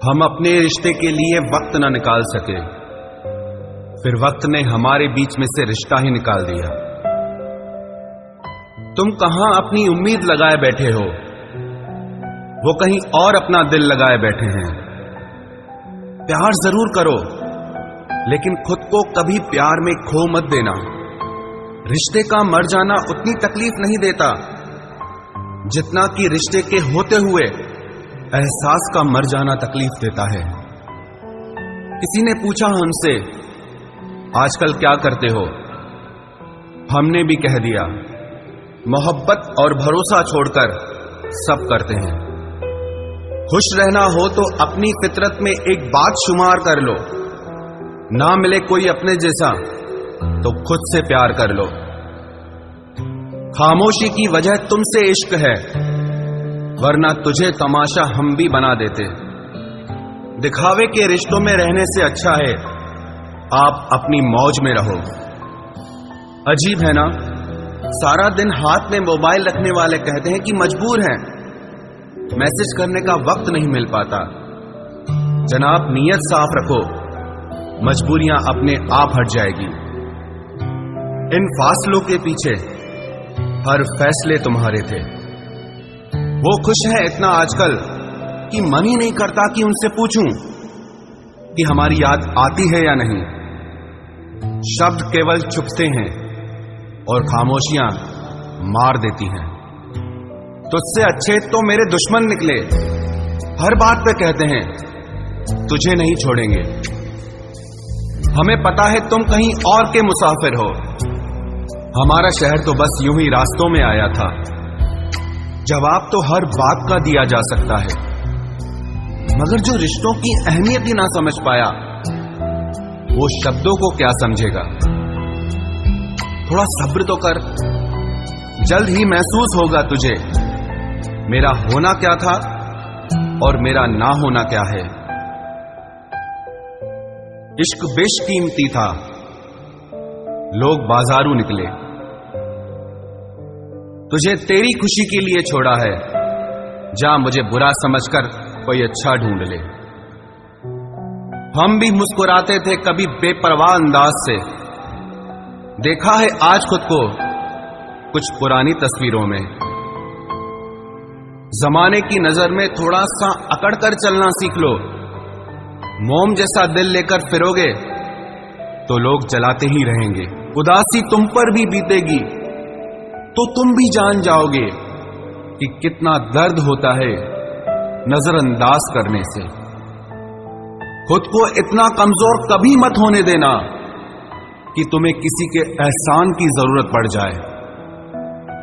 हम अपने रिश्ते के लिए वक्त न निकाल सके, फिर वक्त ने हमारे बीच में से रिश्ता ही निकाल दिया। तुम कहां अपनी उम्मीद लगाए बैठे हो, वो कहीं और अपना दिल लगाए बैठे हैं। प्यार जरूर करो, लेकिन खुद को कभी प्यार में खो मत देना। रिश्ते का मर जाना उतनी तकलीफ नहीं देता जितना कि रिश्ते के होते हुए एहसास का मर जाना तकलीफ देता है। किसी ने पूछा हमसे, आजकल क्या करते हो? हमने भी कह दिया, मोहब्बत और भरोसा छोड़कर सब करते हैं। खुश रहना हो तो अपनी फितरत में एक बात शुमार कर लो, ना मिले कोई अपने जैसा तो खुद से प्यार कर लो। खामोशी की वजह तुमसे इश्क है, वरना तुझे तमाशा हम भी बना देते। दिखावे के रिश्तों में रहने से अच्छा है आप अपनी मौज में रहो। अजीब है ना, सारा दिन हाथ में मोबाइल रखने वाले कहते हैं कि मजबूर हैं, मैसेज करने का वक्त नहीं मिल पाता। जनाब, नीयत साफ रखो, मजबूरियां अपने आप हट जाएगी। इन फासलों के पीछे हर फैसले तुम्हारे थे। वो खुश है इतना आजकल कि मन ही नहीं करता कि उनसे पूछूं कि हमारी याद आती है या नहीं। शब्द केवल चुभते हैं और खामोशियां मार देती हैं। तुझसे अच्छे तो मेरे दुश्मन निकले, हर बात पे कहते हैं तुझे नहीं छोड़ेंगे। हमें पता है तुम कहीं और के मुसाफिर हो, हमारा शहर तो बस यूं ही रास्तों में आया था। जवाब तो हर बात का दिया जा सकता है, मगर जो रिश्तों की अहमियत ही ना समझ पाया, वो शब्दों को क्या समझेगा। थोड़ा सब्र तो कर, जल्द ही महसूस होगा तुझे मेरा होना क्या था और मेरा ना होना क्या है। इश्क बेशकीमती था, लोग बाजारू निकले। तुझे तेरी खुशी के लिए छोड़ा है, जा मुझे बुरा समझकर कोई अच्छा ढूंढ ले। हम भी मुस्कुराते थे कभी बेपरवाह अंदाज से, देखा है आज खुद को कुछ पुरानी तस्वीरों में। जमाने की नजर में थोड़ा सा अकड़ कर चलना सीख लो। मोम जैसा दिल लेकर फिरोगे तो लोग जलाते ही रहेंगे। उदासी तुम पर भी बीतेगी तो तुम भी जान जाओगे कि कितना दर्द होता है नजरअंदाज करने से। खुद को इतना कमजोर कभी मत होने देना कि तुम्हें किसी के एहसान की जरूरत पड़ जाए।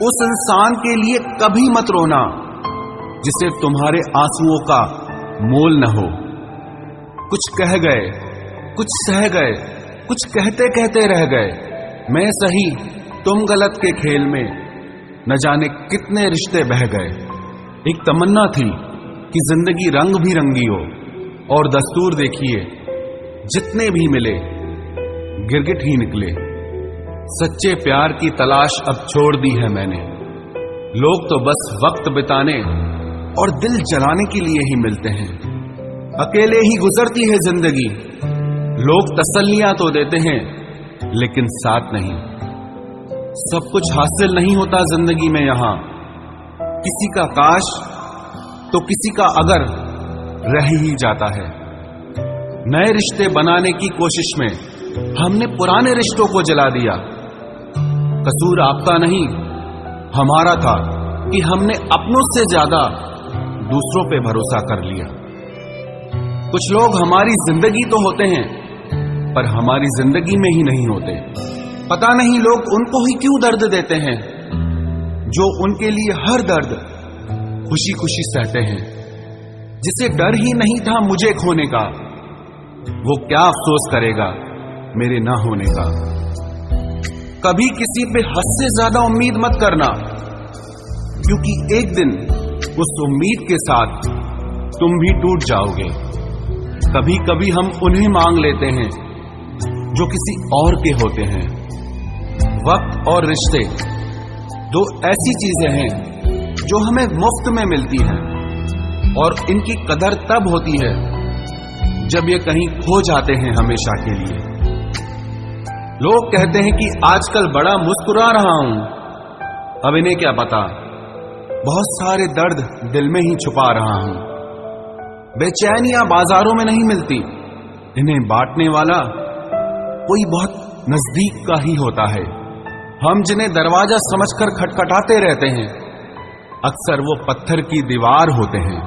उस इंसान के लिए कभी मत रोना जिसे तुम्हारे आंसुओं का मोल न हो। कुछ कह गए, कुछ सह गए, कुछ कहते कहते रह गए। मैं सही तुम गलत के खेल में न जाने कितने रिश्ते बह गए। एक तमन्ना थी कि जिंदगी रंग भी रंगी हो, और दस्तूर देखिए जितने भी मिले गिरगिट ही निकले। सच्चे प्यार की तलाश अब छोड़ दी है मैंने। लोग तो बस वक्त बिताने और दिल जलाने के लिए ही मिलते हैं। अकेले ही गुजरती है जिंदगी, लोग तसल्लियां तो देते हैं लेकिन साथ नहीं। सब कुछ हासिल नहीं होता जिंदगी में यहां, किसी का काश तो किसी का अगर रह ही जाता है। नए रिश्ते बनाने की कोशिश में हमने पुराने रिश्तों को जला दिया। कसूर आपका नहीं हमारा था कि हमने अपनों से ज्यादा दूसरों पे भरोसा कर लिया। कुछ लोग हमारी जिंदगी तो होते हैं पर हमारी जिंदगी में ही नहीं होते। पता नहीं लोग उनको ही क्यों दर्द देते हैं जो उनके लिए हर दर्द खुशी खुशी सहते हैं। जिसे डर ही नहीं था मुझे खोने का, वो क्या अफसोस करेगा मेरे ना होने का। कभी किसी पे हद से ज्यादा उम्मीद मत करना, क्योंकि एक दिन उस उम्मीद के साथ तुम भी टूट जाओगे। कभी कभी हम उन्हें मांग लेते हैं जो किसी और के होते हैं। वक्त और रिश्ते दो ऐसी चीजें हैं जो हमें मुफ्त में मिलती हैं, और इनकी कदर तब होती है जब ये कहीं खो जाते हैं हमेशा के लिए। लोग कहते हैं कि आजकल बड़ा मुस्कुरा रहा हूं, अब इन्हें क्या पता बहुत सारे दर्द दिल में ही छुपा रहा हूं। बेचैनियां बाजारों में नहीं मिलती, इन्हें बांटने वाला कोई बहुत नजदीक का ही होता है। हम जिन्हें दरवाजा समझकर खटखटाते रहते हैं, अक्सर वो पत्थर की दीवार होते हैं।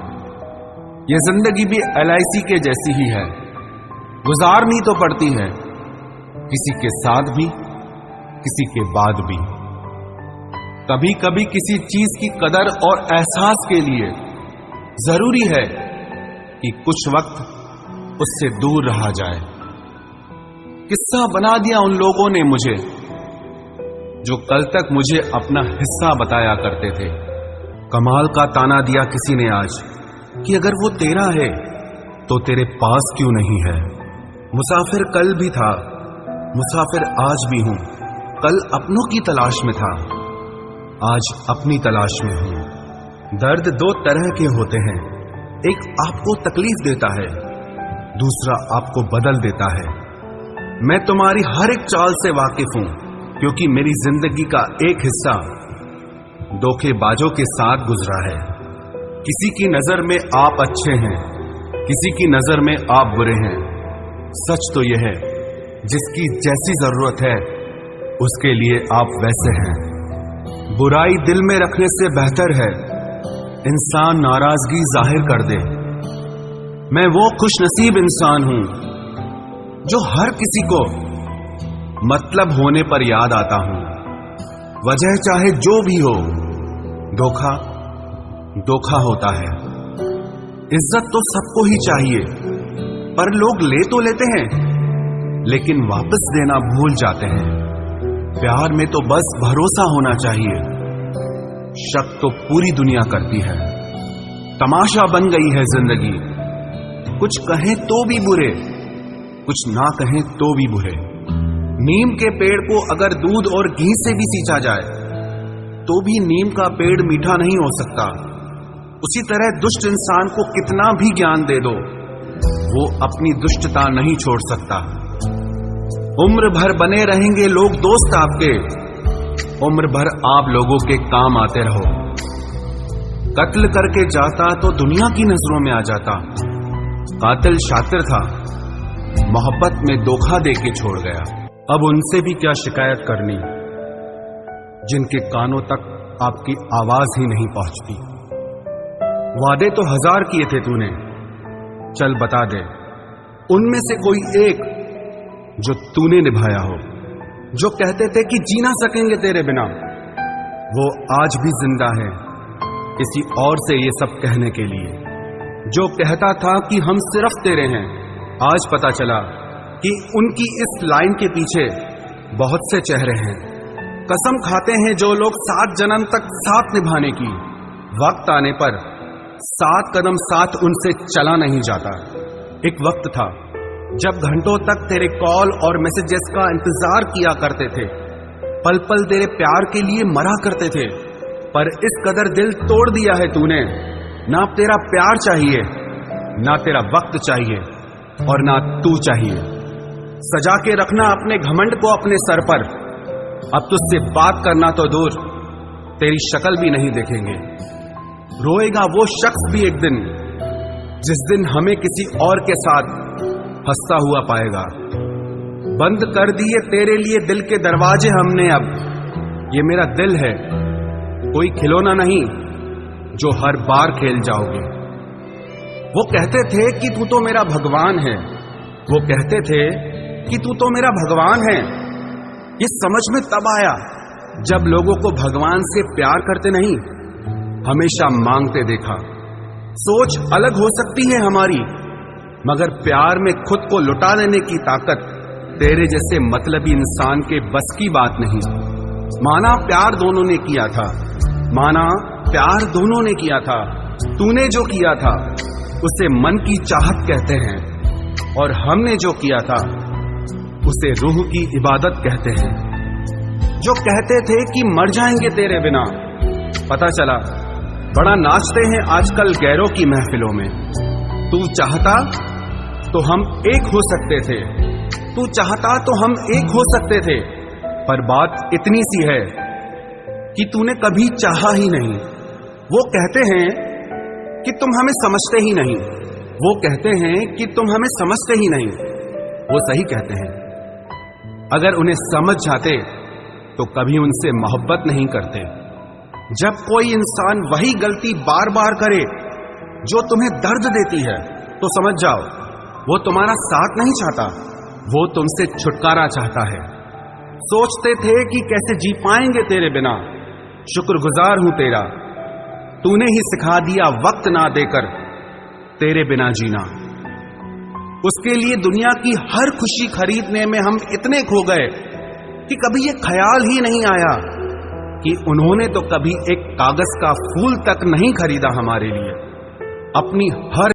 ये जिंदगी भी LIC के जैसी ही है, गुजारनी तो पड़ती है, किसी के साथ भी किसी के बाद भी। कभी कभी किसी चीज की कदर और एहसास के लिए जरूरी है कि कुछ वक्त उससे दूर रहा जाए। किस्सा बना दिया उन लोगों ने मुझे जो कल तक मुझे अपना हिस्सा बताया करते थे। कमाल का ताना दिया किसी ने आज कि अगर वो तेरा है तो तेरे पास क्यों नहीं है। मुसाफिर कल भी था, मुसाफिर आज भी हूं। कल अपनों की तलाश में था, आज अपनी तलाश में हूं। दर्द दो तरह के होते हैं, एक आपको तकलीफ देता है, दूसरा आपको बदल देता है। मैं तुम्हारी हर एक चाल से वाकिफ हूं, क्योंकि मेरी जिंदगी का एक हिस्सा धोखेबाजों के साथ गुजरा है। किसी की नजर में आप अच्छे हैं, किसी की नजर में आप बुरे हैं। सच तो यह है, जिसकी जैसी जरूरत है उसके लिए आप वैसे हैं। बुराई दिल में रखने से बेहतर है इंसान नाराजगी जाहिर कर दे। मैं वो खुशनसीब इंसान हूं जो हर किसी को मतलब होने पर याद आता हूं। वजह चाहे जो भी हो, धोखा धोखा होता है। इज्जत तो सबको ही चाहिए, पर लोग ले तो लेते हैं लेकिन वापस देना भूल जाते हैं। प्यार में तो बस भरोसा होना चाहिए, शक तो पूरी दुनिया करती है। तमाशा बन गई है जिंदगी, कुछ कहें तो भी बुरे, कुछ ना कहें तो भी बुरे। नीम के पेड़ को अगर दूध और घी से भी सींचा जाए तो भी नीम का पेड़ मीठा नहीं हो सकता। उसी तरह दुष्ट इंसान को कितना भी ज्ञान दे दो, वो अपनी दुष्टता नहीं छोड़ सकता। उम्र भर बने रहेंगे लोग दोस्त आपके, उम्र भर आप लोगों के काम आते रहो। कत्ल करके जाता तो दुनिया की नजरों में आ जाता। कातिल शातिर था, मोहब्बत में धोखा देके छोड़ गया। अब उनसे भी क्या शिकायत करनी जिनके कानों तक आपकी आवाज ही नहीं पहुंचती। वादे तो 1000 किए थे तूने, चल बता दे उनमें से कोई एक जो तूने निभाया हो। जो कहते थे कि जी ना सकेंगे तेरे बिना, वो आज भी जिंदा है किसी और से ये सब कहने के लिए। जो कहता था कि हम सिर्फ तेरे हैं, आज पता चला कि उनकी इस लाइन के पीछे बहुत से चेहरे हैं। कसम खाते हैं जो लोग 7 जन्म तक साथ निभाने की, वक्त आने पर 7 कदम साथ उनसे चला नहीं जाता। एक वक्त था जब घंटों तक तेरे कॉल और मैसेजेस का इंतजार किया करते थे, पल पल तेरे प्यार के लिए मरा करते थे। पर इस कदर दिल तोड़ दिया है तूने, ना तेरा प्यार चाहिए, ना तेरा वक्त चाहिए, और ना तू चाहिए। सजा के रखना अपने घमंड को अपने सर पर। अब तुझसे बात करना तो दूर, तेरी शक्ल भी नहीं देखेंगे। रोएगा वो शख्स भी एक दिन, जिस दिन हमें किसी और के साथ हंसता हुआ पाएगा। बंद कर दिए तेरे लिए दिल के दरवाजे हमने अब। ये मेरा दिल है, कोई खिलौना नहीं जो हर बार खेल जाओगे। वो कहते थे कि तू तो मेरा भगवान है, वो कहते थे कि तू तो मेरा भगवान है। ये समझ में तब आया जब लोगों को भगवान से प्यार करते नहीं, हमेशा मांगते देखा। सोच अलग हो सकती है हमारी, मगर प्यार में खुद को लुटा लेने की ताकत तेरे जैसे मतलबी इंसान के बस की बात नहीं। माना प्यार दोनों ने किया था, माना प्यार दोनों ने किया था। तूने जो किया था उसे मन की चाहत कहते हैं, और हमने जो किया था उसे रूह की इबादत कहते हैं। जो कहते थे कि मर जाएंगे तेरे बिना, पता चला बड़ा नाचते हैं आजकल गैरों की महफिलों में। तू चाहता तो हम एक हो सकते थे, तू चाहता तो हम एक हो सकते थे, पर बात इतनी सी है कि तूने कभी चाहा ही नहीं। वो कहते हैं कि तुम हमें समझते ही नहीं, वो कहते हैं कि तुम हमें समझते ही नहीं। वो सही कहते हैं। अगर उन्हें समझ जाते तो कभी उनसे मोहब्बत नहीं करते। जब कोई इंसान वही गलती बार बार करे जो तुम्हें दर्द देती है, तो समझ जाओ वो तुम्हारा साथ नहीं चाहता, वो तुमसे छुटकारा चाहता है। सोचते थे कि कैसे जी पाएंगे तेरे बिना, शुक्रगुजार हूं तेरा, तूने ही सिखा दिया वक्त ना देकर तेरे बिना जीना। उसके लिए दुनिया की हर खुशी खरीदने में हम इतने खो गए कि कभी ये ख्याल ही नहीं आया कि उन्होंने तो कभी एक कागज का फूल तक नहीं खरीदा हमारे लिए। अपनी हर